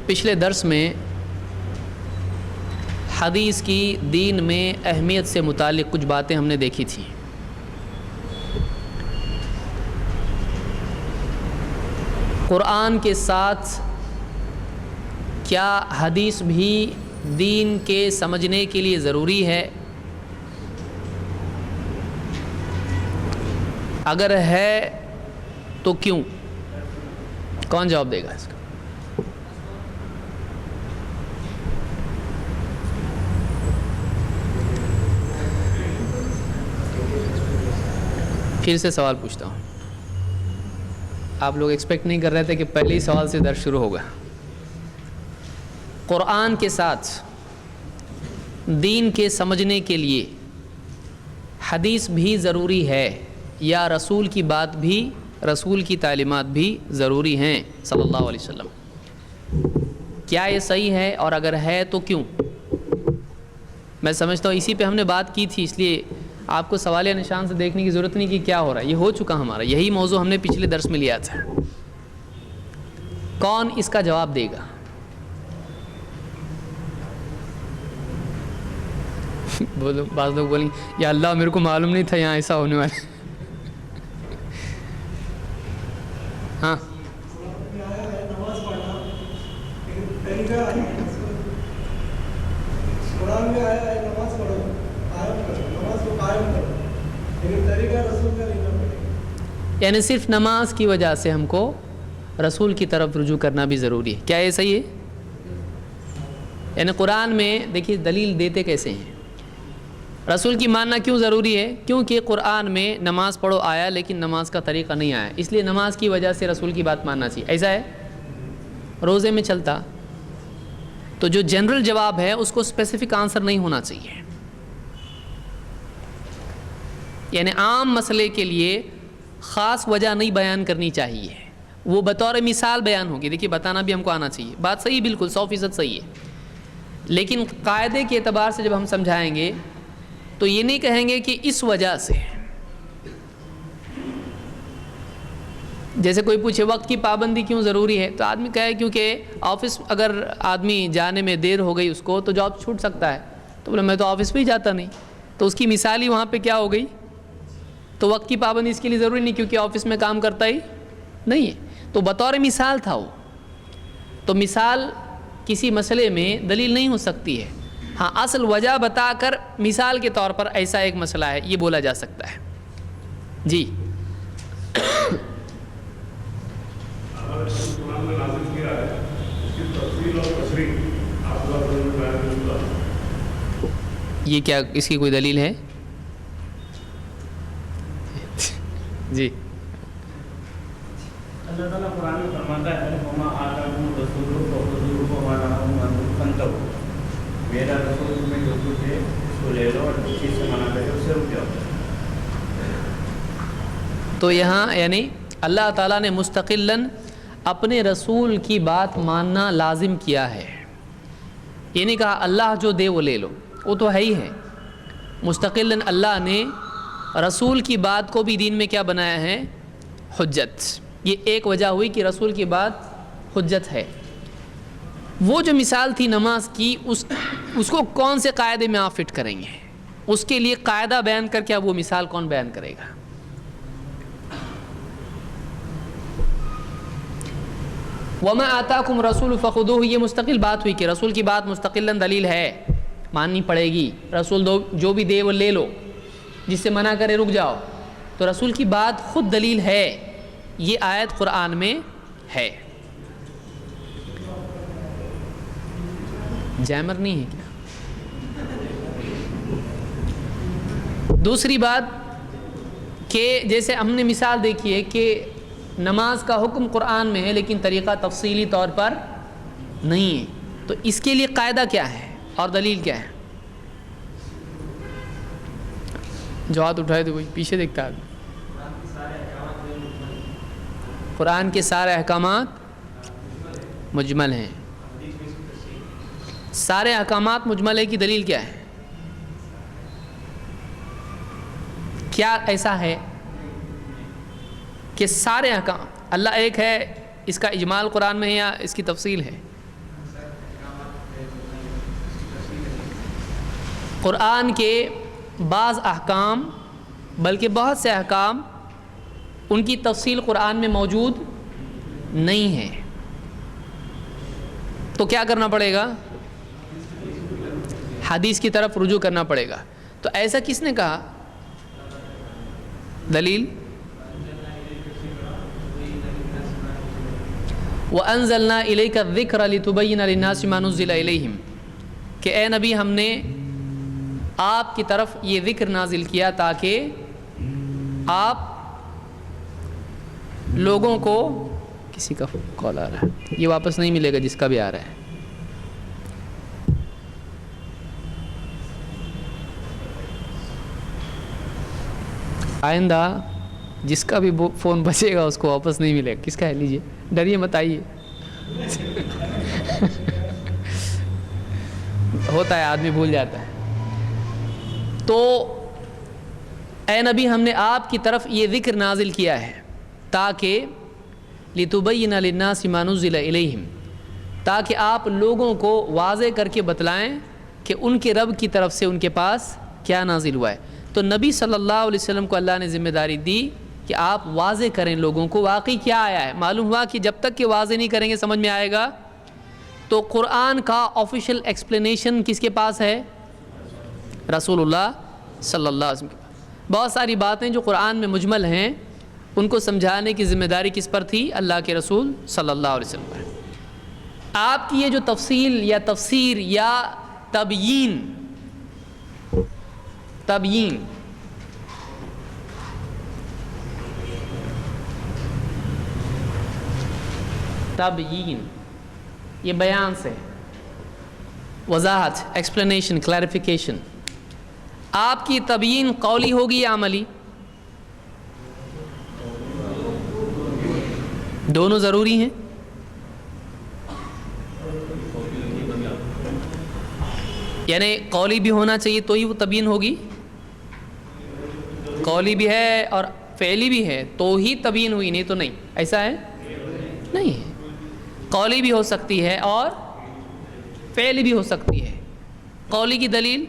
پچھلے درس میں حدیث کی دین میں اہمیت سے متعلق کچھ باتیں ہم نے دیکھی تھیں۔ قرآن کے ساتھ کیا حدیث بھی دین کے سمجھنے کے لیے ضروری ہے؟ اگر ہے تو کیوں؟ کون جواب دے گا اس کا؟ پھر سے سوال پوچھتا ہوں، آپ لوگ ایکسپیکٹ نہیں کر رہے تھے کہ پہلے ہی سوال سے درس شروع ہوگا۔ قرآن کے ساتھ دین کے سمجھنے کے لیے حدیث بھی ضروری ہے یا رسول کی بات بھی، رسول کی تعلیمات بھی ضروری ہیں صلی اللہ علیہ وسلم؟ کیا یہ صحیح ہے، اور اگر ہے تو کیوں؟ میں سمجھتا ہوں اسی پہ ہم نے بات کی تھی، اس لیے آپ کو سوالیہ نشان سے دیکھنے کی ضرورت نہیں کہ کیا ہو رہا ہے، یہ ہو چکا ہمارا، یہی موضوع ہم نے پچھلے درس میں لیا تھا۔ کون اس کا جواب دے گا؟ بولو، بعض لوگ بولیں یا اللہ میرے کو معلوم نہیں تھا یہاں ایسا ہونے والا۔ ہاں یعنی صرف نماز کی وجہ سے ہم کو رسول کی طرف رجوع کرنا بھی ضروری ہے، کیا یہ صحیح ہے؟ یعنی قرآن میں دیکھیے دلیل دیتے کیسے ہیں، رسول کی ماننا کیوں ضروری ہے؟ کیونکہ قرآن میں نماز پڑھو آیا لیکن نماز کا طریقہ نہیں آیا، اس لیے نماز کی وجہ سے رسول کی بات ماننا چاہیے۔ ایسا ہے روزے میں چلتا تو جو جنرل جواب ہے اس کو اسپیسیفک آنسر نہیں ہونا چاہیے، یعنی عام مسئلے کے لیے خاص وجہ نہیں بیان کرنی چاہیے، وہ بطور مثال بیان ہوگی۔ دیکھیے بتانا بھی ہم کو آنا چاہیے، بات صحیح، بالکل 100% صحیح ہے، لیکن قاعدے کے اعتبار سے جب ہم سمجھائیں گے تو یہ نہیں کہیں گے کہ اس وجہ سے۔ جیسے کوئی پوچھے وقت کی پابندی کیوں ضروری ہے، تو آدمی کہے کیونکہ آفس اگر آدمی جانے میں دیر ہو گئی اس کو تو جاب چھوٹ سکتا ہے، تو بولے میں تو آفس پہ ہی جاتا نہیں، تو اس کی مثال ہی وہاں پہ کیا ہو گئی؟ تو وقت کی پابندی اس کے لیے ضروری نہیں کیونکہ آفس میں کام کرتا ہی نہیں ہے، تو بطور مثال تھا وہ۔ تو مثال کسی مسئلے میں دلیل نہیں ہو سکتی ہے، ہاں اصل وجہ بتا کر مثال کے طور پر ایسا ایک مسئلہ ہے یہ بولا جا سکتا ہے۔ جی یہ کیا اس کی کوئی دلیل ہے؟ جی اللہ تعالیٰ قرآن میں فرماتا ہے وما آتاکم الرسول فخذوہ وما نہاکم عنہ فانتہوا، میرا رسول میں جو کچھ ہے اس کو لے لو اور جس چیز سے منع کرے اس سے رک جاؤ۔ تو یہاں یعنی اللہ تعالیٰ نے مستقلاً اپنے رسول کی بات ماننا لازم کیا ہے، یہ نہیں کہا اللہ جو دے وہ لے لو، وہ تو ہے ہی ہے۔ مستقلاً اللہ نے رسول کی بات کو بھی دین میں کیا بنایا ہے؟ حجت۔ یہ ایک وجہ ہوئی کہ رسول کی بات حجت ہے۔ وہ جو مثال تھی نماز کی اس کو کون سے قاعدے میں آپ فٹ کریں گے؟ اس کے لیے قاعدہ بیان کر کے وہ مثال کون بیان کرے گا؟ وما آتاکم رسول فخذوہ، یہ مستقل بات ہوئی کہ رسول کی بات مستقلاً دلیل ہے، ماننی پڑے گی۔ رسول جو بھی دے وہ لے لو، جس سے منع کرے رک جاؤ، تو رسول کی بات خود دلیل ہے، یہ آیت قرآن میں ہے۔ جیمر نہیں ہے کیا؟ دوسری بات کہ جیسے ہم نے مثال دیکھی ہے کہ نماز کا حکم قرآن میں ہے لیکن طریقہ تفصیلی طور پر نہیں ہے، تو اس کے لیے قاعدہ کیا ہے اور دلیل کیا ہے؟ جو ہاتھ اٹھائے تو کوئی پیچھے دیکھتا ہے۔ قرآن کے سارے احکامات مجمل ہیں، سارے احکامات مجمل ہے کی دلیل کیا ہے؟ کیا ایسا ہے کہ سارے احکام، اللہ ایک ہے، اس کا اجمال قرآن میں ہے یا اس کی تفصیل ہے؟ قرآن کے بعض احکام بلکہ بہت سے احکام ان کی تفصیل قرآن میں موجود نہیں ہے، تو کیا کرنا پڑے گا؟ حدیث کی طرف رجوع کرنا پڑے گا۔ تو ایسا کس نے کہا؟ دلیل وَأَنزَلْنَا إِلَيْكَ الذِّكْرَ لِتُبَيِّنَ لِلنَّاسِ مَا نُزِّلَ إِلَيْهِمْ کہ اے نبی ہم نے آپ کی طرف یہ ذکر نازل کیا تاکہ آپ لوگوں کو، کسی کا کال آ رہا ہے، یہ واپس نہیں ملے گا جس کا بھی آ رہا ہے۔ آئندہ جس کا بھی فون بچے گا اس کو واپس نہیں ملے گا۔ کس کا ہے؟ لیجیے، ڈریے مت، آئیے۔ ہوتا ہے، آدمی بھول جاتا ہے۔ تو اے نبی ہم نے آپ کی طرف یہ ذکر نازل کیا ہے تاکہ لِتُبَيِّنَ لِلنَّاسِ مَا نُزِّلَ إِلَيْهِمْ تاکہ آپ لوگوں کو واضح کر کے بتلائیں کہ ان کے رب کی طرف سے ان کے پاس کیا نازل ہوا ہے۔ تو نبی صلی اللہ علیہ وسلم کو اللہ نے ذمہ داری دی کہ آپ واضح کریں لوگوں کو واقعی کیا آیا ہے۔ معلوم ہوا کہ جب تک کہ واضح نہیں کریں گے سمجھ میں آئے گا۔ تو قرآن کا آفیشیل ایکسپلینیشن کس کے پاس ہے؟ رسول اللہ صلی اللہ علیہ وسلم کے پاس۔ بہت ساری باتیں جو قرآن میں مجمل ہیں ان کو سمجھانے کی ذمہ داری کس پر تھی؟ اللہ کے رسول صلی اللہ علیہ وسلم پر۔ آپ کی یہ جو تفصیل یا تفسیر یا تبیین یہ بیان سے وضاحت، ایکسپلینیشن، کلیریفیکیشن، آپ کی تبیین قولی ہوگی یا عملی؟ دونوں ضروری ہیں۔ یعنی قولی بھی ہونا چاہیے تو ہی وہ تبیین ہوگی، قولی بھی ہے اور فعلی بھی ہے تو ہی تبیین ہوئی، نہیں تو نہیں۔ ایسا ہے؟ نہیں ہے، قولی بھی ہو سکتی ہے اور فعلی بھی ہو سکتی ہے۔ قولی کی دلیل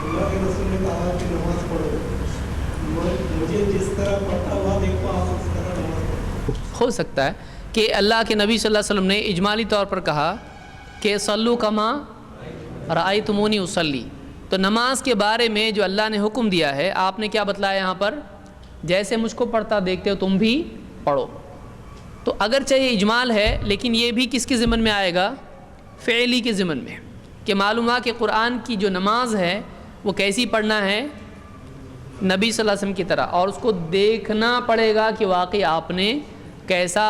اللہ کے رسول نے کہا کہ نماز پڑھو، مجھے جس طرح پڑھتا ہوا دیکھو آپ اس طرح نماز پڑھو۔ ہو سکتا ہے کہ اللہ کے نبی صلی اللہ علیہ وسلم نے اجمالی طور پر کہا کہ صلو کما رأیتمونی اصلی، تو نماز کے بارے میں جو اللہ نے حکم دیا ہے آپ نے کیا بتلایا یہاں پر؟ جیسے مجھ کو پڑھتا دیکھتے ہو تم بھی پڑھو۔ تو اگرچہ یہ اجمال ہے لیکن یہ بھی کس کے ضمن میں آئے گا؟ فعلی کے ضمن میں، کہ معلوم ہوا کہ قرآن کی جو نماز ہے وہ کیسی پڑھنا ہے؟ نبی صلی اللہ علیہ وسلم کی طرح، اور اس کو دیکھنا پڑے گا کہ واقعی آپ نے کیسا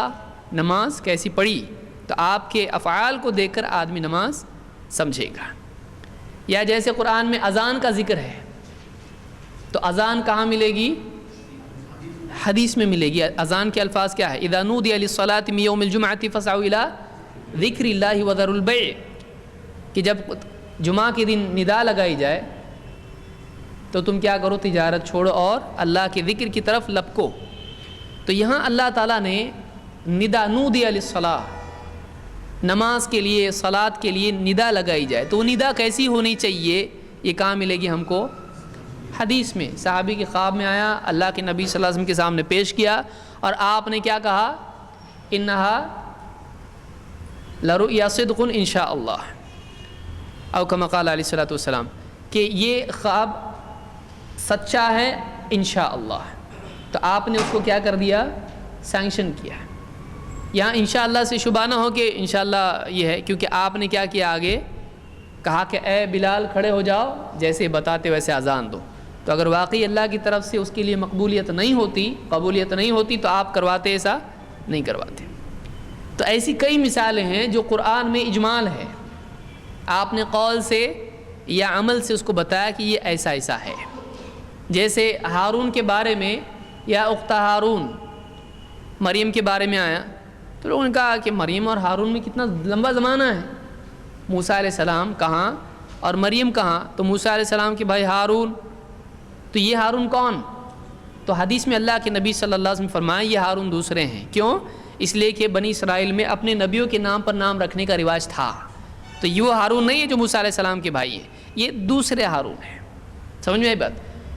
نماز کیسی پڑھی۔ تو آپ کے افعال کو دیکھ کر آدمی نماز سمجھے گا۔ یا جیسے قرآن میں اذان کا ذکر ہے تو اذان کہاں ملے گی؟ حدیث میں ملے گی۔ اذان کے الفاظ کیا ہے؟ اذا نودی للصلاۃ من یوم الجمعۃ فاسعوا الی ذکر اللہ وذروا البیع، کہ جب جمعہ کے دن ندا لگائی جائے تو تم کیا کرو؟ تجارت چھوڑو اور اللہ کے ذکر کی طرف لپکو۔ تو یہاں اللہ تعالیٰ نے ندا نودی للصلاۃ، نماز کے لیے، صلاۃ کے لیے ندا لگائی جائے تو وہ ندا کیسی ہونی چاہیے؟ یہ کہاں ملے گی ہم کو؟ حدیث میں۔ صحابی کے خواب میں آیا، اللہ کے نبی صلی اللہ علیہ وسلم کے سامنے پیش کیا اور آپ نے کیا کہا؟ انہا لرؤیا صدق انشاء اللہ، او کما قال علیہ الصلوۃ والسلام، کہ یہ خواب سچا ہے انشاء اللہ۔ تو آپ نے اس کو کیا کر دیا؟ سینکشن کیا۔ یہاں انشاءاللہ سے شبہ نہ ہو کہ انشاءاللہ یہ ہے، کیونکہ آپ نے کیا کیا؟ آگے کہا کہ اے بلال کھڑے ہو جاؤ، جیسے بتاتے ویسے اذان دو۔ تو اگر واقعی اللہ کی طرف سے اس کے لیے قبولیت نہیں ہوتی تو آپ کرواتے؟ ایسا نہیں کرواتے۔ تو ایسی کئی مثالیں ہیں جو قرآن میں اجمال ہے، آپ نے قول سے یا عمل سے اس کو بتایا کہ یہ ایسا ایسا ہے۔ جیسے ہارون کے بارے میں، یا اخت ہارون، مریم کے بارے میں آیا تو لوگوں نے کہا کہ مریم اور ہارون میں کتنا لمبا زمانہ ہے، موسیٰ علیہ السلام کہاں اور مریم کہاں؟ تو موسیٰ علیہ السلام کے بھائی ہارون، تو یہ ہارون کون؟ تو حدیث میں اللہ کے نبی صلی اللہ علیہ وسلم فرمائے یہ ہارون دوسرے ہیں۔ کیوں؟ اس لیے کہ بنی اسرائیل میں اپنے نبیوں کے نام پر نام رکھنے کا رواج تھا. تو یہ وہ ہارون نہیں ہے جو موسیٰ علیہ السلام کے بھائی ہیں, یہ دوسرے ہارون ہیں. سمجھ میں آئی بات؟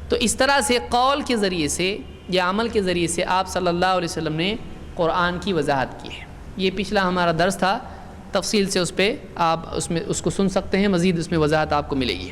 تو اس طرح سے قول کے ذریعے سے یا عمل کے ذریعے سے آپ صلی اللہ علیہ وسلم نے قرآن کی وضاحت کی ہے. یہ پچھلا ہمارا درس تھا, تفصیل سے اس پہ آپ اس کو سن سکتے ہیں, مزید اس میں وضاحت آپ کو ملے گی.